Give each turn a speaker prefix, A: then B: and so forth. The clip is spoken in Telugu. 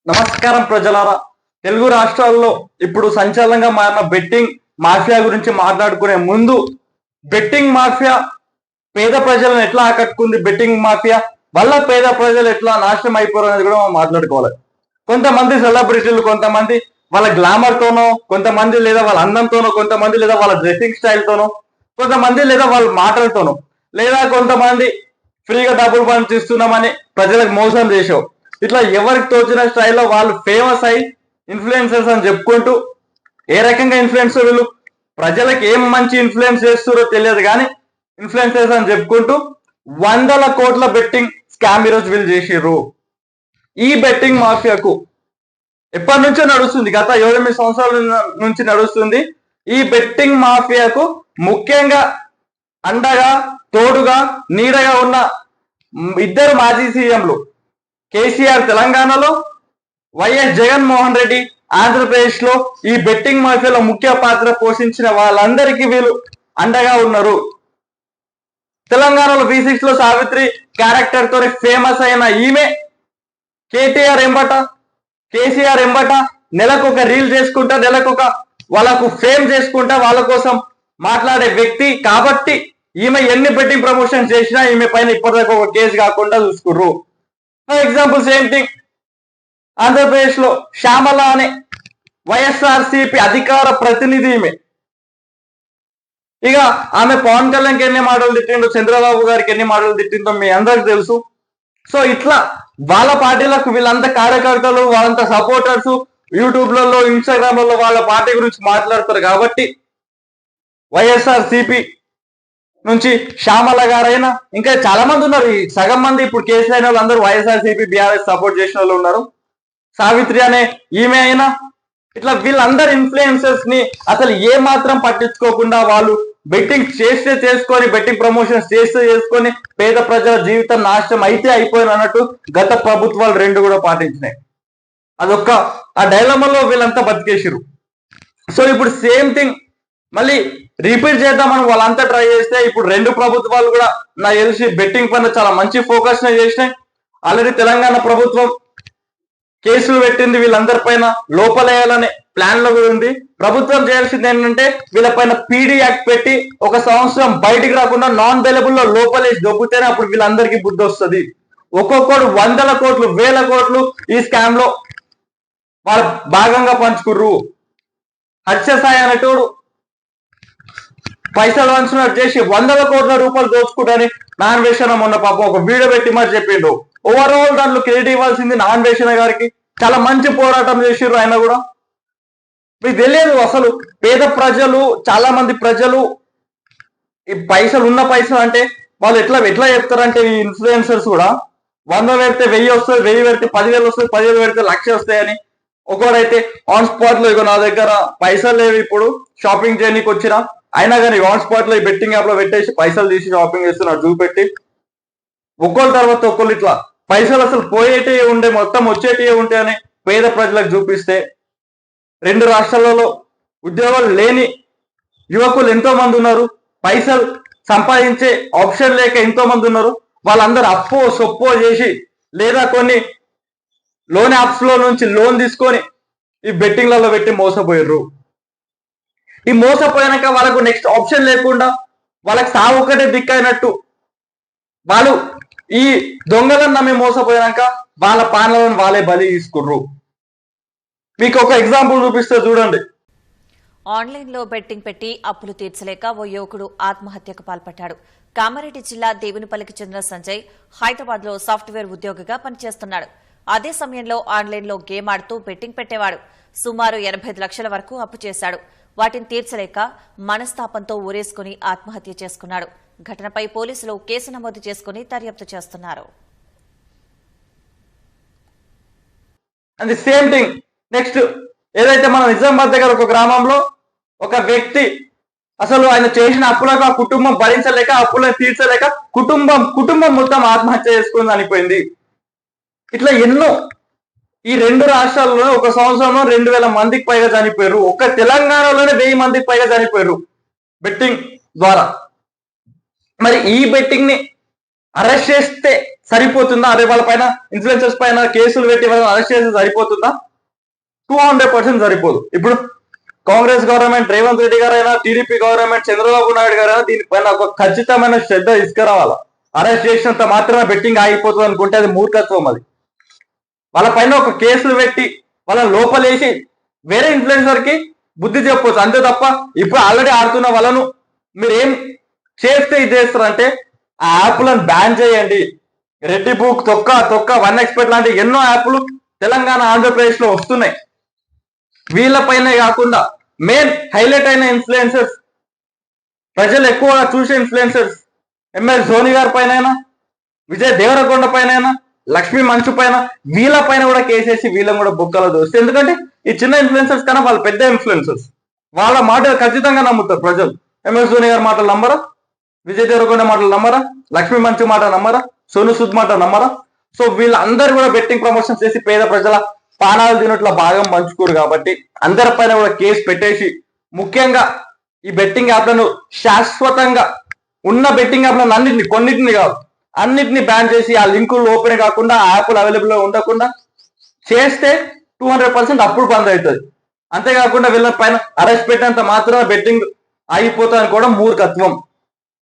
A: నమస్కారం ప్రజలారా. తెలుగు రాష్ట్రాల్లో ఇప్పుడు సంచలనంగా మారిన బెట్టింగ్ మాఫియా గురించి మాట్లాడుకునే ముందు, బెట్టింగ్ మాఫియా పేద ప్రజలను ఎట్లా ఆకట్టుకుంది, బెట్టింగ్ మాఫియా వల్ల పేద ప్రజలు ఎట్లా నాశనం అయిపోరు అనేది కూడా మనం మాట్లాడుకోవాలి. కొంతమంది సెలబ్రిటీలు, కొంతమంది వాళ్ళ గ్లామర్ తోనో, కొంతమంది లేదా వాళ్ళ అందంతోనో, కొంతమంది లేదా వాళ్ళ డ్రెస్సింగ్ స్టైల్ తోనో, కొంతమంది లేదా వాళ్ళ మాటలతోనో, లేదా కొంతమంది ఫ్రీగా డబ్బులు పంచిస్తున్నామని ప్రజలకు మోసం చేసావు. ఇట్లా ఎవరికి తోచిన స్టైల్లో వాళ్ళు ఫేమస్ అయి ఇన్ఫ్లుయెన్సర్స్ అని చెప్పుకుంటూ, ఏ రకంగా ఇన్ఫ్లుయెన్సర్ వీళ్ళు ప్రజలకు ఏం మంచి ఇన్ఫ్లుయెన్స్ చేస్తారో తెలియదు కానీ ఇన్ఫ్లుయెన్సర్స్ అని చెప్పుకుంటూ వందల కోట్ల బెట్టింగ్ స్కామ్ ఈరోజు వీళ్ళు చేసిర్రు. ఈ బెట్టింగ్ మాఫియాకు ఎప్పటి నుంచో నడుస్తుంది, గత 7-8 సంవత్సరాల నుంచి నడుస్తుంది. ఈ బెట్టింగ్ మాఫియాకు ముఖ్యంగా అండగా, తోడుగా, నీడగా ఉన్న ఇద్దరు మాజీ సీఎంలు, కేసీఆర్ తెలంగాణలో, వైఎస్ జగన్మోహన్ రెడ్డి ఆంధ్రప్రదేశ్ లో ఈ బెట్టింగ్ మాఫియాలో ముఖ్య పాత్ర పోషించిన వాళ్ళందరికీ వీళ్ళు అండగా ఉన్నారు. తెలంగాణలో V6 లో సావిత్రి క్యారెక్టర్ తో ఫేమస్ అయిన ఈమె కేటీఆర్ ఎంబట, కేసీఆర్ ఎంబట నెలకొక రీల్ చేసుకుంటా, నెలకొక వాళ్ళకు ఫేమ్ చేసుకుంటా వాళ్ళ కోసం మాట్లాడే వ్యక్తి కాబట్టి ఈమె ఎన్ని బెట్టింగ్ ప్రమోషన్ చేసినా ఈమె పైన ఇప్పటిదాకా ఒక కేసు కాకుండా చూసుకుర్రు. For example same thing Andhra Pradesh లో శ్యామల అనే వైఎస్ఆర్సీపీ అధికార ప్రతినిధి ఈమె. ఇక ఆమె పవన్ కళ్యాణ్కి ఎన్ని మాటలు తిట్టిండో, చంద్రబాబు గారికి ఎన్ని మాటలు తిట్టిందో మీ అందరికి తెలుసు. సో ఇట్లా వాళ్ళ పార్టీలకు వీళ్ళంతా కార్యకర్తలు, వాళ్ళంతా సపోర్టర్స్ యూట్యూబ్లలో, ఇన్స్టాగ్రామ్లలో వాళ్ళ పార్టీ గురించి మాట్లాడతారు కాబట్టి వైఎస్ఆర్సీపీ నుంచి శ్యామల గారైనా ఇంకా చాలా మంది ఉన్నారు. ఈ సగం మంది ఇప్పుడు కేసులు అయిన వాళ్ళు అందరూ వైఎస్ఆర్సీపీ బీఆర్ఎస్ సపోర్ట్ చేసిన వాళ్ళు ఉన్నారు. సావిత్రి అనే ఈమె అయినా ఇట్లా వీళ్ళందరు ఇన్ఫ్లుయెన్సర్స్ ని అసలు ఏ మాత్రం పట్టించుకోకుండా వాళ్ళు బెట్టింగ్ చేస్తే చేసుకొని, బెట్టింగ్ ప్రమోషన్స్ చేస్తే చేసుకొని పేద ప్రజల జీవితం నాశనం అయితే అయిపోయిన అన్నట్టు గత ప్రభుత్వాలు రెండు కూడా పాటించినాయి. అదొక్క ఆ డైలమాలో వీళ్ళంతా బతికేసిరు. సో ఇప్పుడు సేమ్ థింగ్ మళ్ళీ రిపీట్ చేద్దామని వాళ్ళంతా ట్రై చేస్తే ఇప్పుడు రెండు ప్రభుత్వాలు కూడా నాకు తెలిసి బెట్టింగ్ పైన చాలా మంచి ఫోకస్ చేసినాయి. ఆల్రెడీ తెలంగాణ ప్రభుత్వం కేసులు పెట్టింది వీళ్ళందరి పైన, లోపలేయాలనే ప్లాన్ లో కూడా ఉంది. ప్రభుత్వం చేయాల్సింది ఏంటంటే వీళ్ళపైన పీడీ యాక్ట్ పెట్టి 1 సంవత్సరం బయటికి రాకుండా నాన్ బెయిలబుల్ లో లోపలేసి దొబ్బుతేనే అప్పుడు వీళ్ళందరికీ బుద్ధి వస్తుంది. ఒక్కొక్కడు వందల కోట్లు, వేల కోట్లు ఈ స్కామ్ లో వాళ్ళు భాగంగా పంచుకుర్రు. హర్షసాయి అనేటోడు పైసలు వంచినట్టు చేసి వందల కోట్ల రూపాయలు దోచుకుంటాని నాన్ వేషణ మొన్న పాపం ఒక వీడియో పెట్టి మరి చెప్పిండు. ఓవరాల్ దాంట్లో క్రెడిట్ ఇవ్వాల్సింది నాన్ వేషణ గారికి. చాలా మంచి పోరాటం చేసిర్రు ఆయన కూడా. మీకు తెలియదు అసలు పేద ప్రజలు, చాలా మంది ప్రజలు ఈ పైసలు ఉన్న పైసలు అంటే వాళ్ళు ఎట్లా చెప్తారంటే ఈ ఇన్ఫ్లుయెన్సర్స్ కూడా 100 పెడితే 1000 వస్తుంది, 1000 పెడితే 10,000 వస్తుంది, 10,000 పెడితే 1,00,000 వస్తాయని. ఒకడైతే ఆన్ స్పాట్ లో ఇక నా దగ్గర పైసలు లేవు ఇప్పుడు షాపింగ్ చేయడానికి వచ్చినా, అయినా కానీ ఆన్ స్పాట్ లో ఈ బెట్టింగ్ యాప్ లో పెట్టేసి పైసలు తీసి షాపింగ్ చేస్తున్నారు చూపెట్టి. ఒక్కొక్క తర్వాత ఒక్కొక్కరు ఇట్లా పైసలు అసలు పోయేటే ఉండే మొత్తం వచ్చేటే ఉంటాయి అని పేద ప్రజలకు చూపిస్తే, రెండు రాష్ట్రాలలో ఉద్యోగాలు లేని యువకులు ఎంతో మంది ఉన్నారు, పైసలు సంపాదించే ఆప్షన్ లేక ఎంతో మంది ఉన్నారు. వాళ్ళందరూ అప్పో సొప్పో చేసి లేదా కొన్ని లోన్ యాప్స్ లో నుంచి లోన్ తీసుకొని ఈ బెట్టింగ్లలో పెట్టి మోసపోయారు. ఈ మోసపోయాక వాళ్ళకు నెక్స్ట్ ఆప్షన్ లేకుండా వాళ్ళకి సావు ఒకటే దిక్కైనట్టు వాళ్ళు ఈ దొంగలను నమ్మి మోసపోయాక వాళ్ళ పాలనలను వాళ్ళే బలి తీసుకుర్రు. మీకు ఒక ఎగ్జాంపుల్ చూపిస్తే చూడండి.
B: ఆన్లైన్లో బెట్టింగ్ పెట్టి అప్పులు తీర్చలేక ఓ యువకుడు ఆత్మహత్యకు పాల్పడ్డాడు. కామారెడ్డి జిల్లా దేవునిపల్లికి చెందిన సంజయ్ హైదరాబాద్ లో సాఫ్ట్వేర్ ఉద్యోగిగా పనిచేస్తున్నాడు. అదే సమయంలో ఆన్లైన్లో గేమ్ ఆడుతూ బెట్టింగ్ పెట్టేవాడు. సుమారు 85 లక్షల వరకు అప్పు చేశాడు. వాటిని తీర్చలేక మనస్తాపంతో ఊరేసుకుని ఆత్మహత్య చేసుకున్నాడు. ఘటనపై పోలీసులు కేసు నమోదు చేసుకుని దర్యాప్తు చేస్తున్నారు.
A: అండ్ సేమ్ థింగ్ నెక్స్ట్ ఏదైతే మన నిజామాబాద్ దగ్గర ఒక గ్రామంలో ఒక వ్యక్తి అసలు ఆయన చేసిన అప్పులకు ఆ కుటుంబం భరించలేక, అప్పులను తీర్చలేక కుటుంబం మొత్తం ఆత్మహత్య చేసుకుని చనిపోయింది. ఇట్లా ఎన్నో ఈ రెండు రాష్ట్రాల్లో ఒక సంవత్సరంలో 2,000 మందికి పైగా చనిపోయారు. ఒక్క తెలంగాణలోనే 1000 మందికి పైగా చనిపోయారు బెట్టింగ్ ద్వారా. మరి ఈ బెట్టింగ్ ని అరెస్ట్ చేస్తే సరిపోతుందా? అదే వాళ్ళ పైన ఇన్ఫ్లుయెన్సర్స్ పైన కేసులు పెట్టి వాళ్ళని అరెస్ట్ చేస్తే సరిపోతుందా? 200% సరిపోదు. ఇప్పుడు కాంగ్రెస్ గవర్నమెంట్ రేవంత్ రెడ్డి గారైనా, టీడీపీ గవర్నమెంట్ చంద్రబాబు నాయుడు గారైనా దీనిపైన ఒక ఖచ్చితమైన శ్రద్ధ తీసుకురావాలా. అరెస్ట్ చేసినంత మాత్రమే బెట్టింగ్ ఆగిపోతుంది అనుకుంటే అది మూర్ఖత్వం. అది వాళ్ళ పైన ఒక కేసులు పెట్టి వాళ్ళని లోపలేసి వేరే ఇన్ఫ్లుయెన్సర్ కి బుద్ధి చెప్పవచ్చు అంతే తప్ప ఇప్పుడు ఆల్రెడీ ఆడుతున్న వాళ్ళను మీరు ఏం చేస్తే ఇది చేస్తారంటే ఆ యాప్లను బ్యాన్ చేయండి. రెడ్డి బుక్, తొక్క 1xBet లాంటి ఎన్నో యాప్లు తెలంగాణ, ఆంధ్రప్రదేశ్ లో వస్తున్నాయి. వీళ్ళపైనే కాకుండా మెయిన్ హైలైట్ అయిన ఇన్ఫ్లుయెన్సర్స్, ప్రజలు ఎక్కువగా చూసే ఇన్ఫ్లుయెన్సర్స్ MS ధోని గారి పైన, విజయ్ దేవరకొండ పైన, లక్ష్మీ మంచు పైన, వీళ్ళ పైన కూడా కేసేసి వీళ్ళని కూడా బుక్కలో దోస్తే. ఎందుకంటే ఈ చిన్న ఇన్ఫ్లుయెన్సర్స్ కన్నా వాళ్ళు పెద్ద ఇన్ఫ్లుయెన్సర్స్, వాళ్ళ మాటలు ఖచ్చితంగా నమ్ముతారు ప్రజలు. MS ధోని గారి మాటలు నమ్మరా? విజయ్ దేవరకొండ మాటలు నమ్మరా? లక్ష్మీ మంచు మాట నమ్మరా? సోను సూద్ మాట నమ్మరా? సో వీళ్ళందరూ కూడా బెట్టింగ్ ప్రమోషన్ చేసి పేద ప్రజల పానాలు తినట్ల భాగం పంచుకోరు కాబట్టి అందరిపైన కూడా కేసు పెట్టేసి, ముఖ్యంగా ఈ బెట్టింగ్ యాప్లను శాశ్వతంగా ఉన్న బెట్టింగ్ యాప్లను అన్నింటిని, కొన్నిటిని కాదు అన్నిటిని బ్యాన్ చేసి ఆ లింకులు ఓపెన్ కాకుండా, ఆ యాప్లు అవైలబుల్ గా ఉండకుండా చేస్తే 200% అప్పుడు బంద్ అవుతుంది. అంతేకాకుండా వీళ్ళ పైన అరెస్ట్ పెట్టినంత మాత్రమే బెట్టింగ్ ఆగిపోతుంది అనుకోవడం మూర్ఖత్వం.